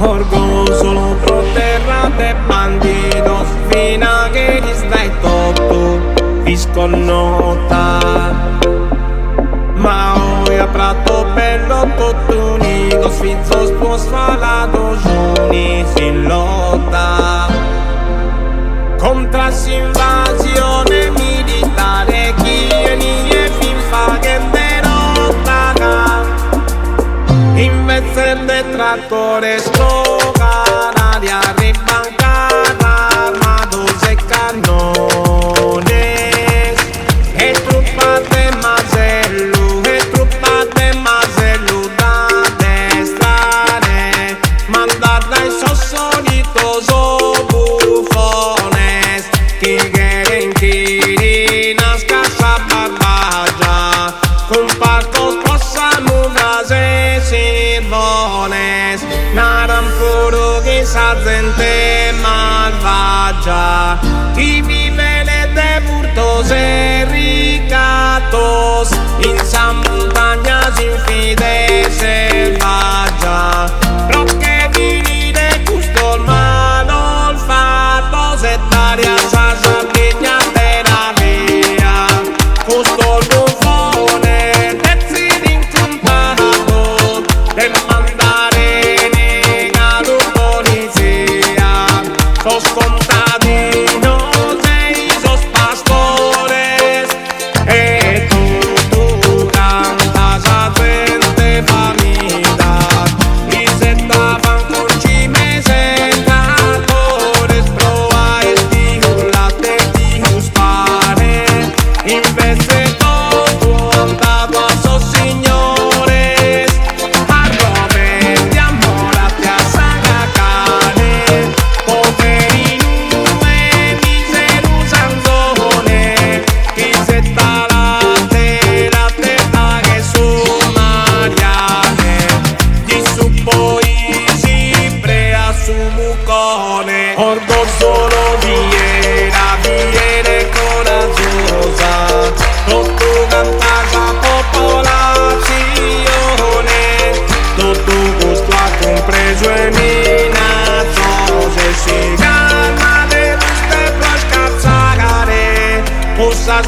Orgullo proterra de bandidos, fina que stai tutto visconnota. Ma ora prato bello tutto unidos, fizzos puos falado giuni si lotta contra l'invasione militare, chi e fin fa che derrota. Invece del trattore scoga l'aria ribancata, armados e canones e truppate masellu da destrare, mandata in sossolitos o bufones que quieren quirinas casa barbaja con partos posamunas e sirvones naran puro que esa gente malvagia que vive de furtos e ricatos in sa montañas infide selvaggia, però che vini de gusto il malo olfato se d'aria sa sapigna della via gusto il buffone pezzi d'incontato de mandare negalo polizia sos contadinos e sos pastores e tu cantas a gente famida y se daban con chimes en catores proa estimulate dispare in vez de todo andado a sos signores a robe di amorate a sagacane poverino e miseru sanzone chi se la testa che su Mariane di su poi si prea su mucone orgo solo viene coraggiosa tutto cantasa popolazione tutto gusto ha compreso e minazzose si calma de ruste per scazzare possa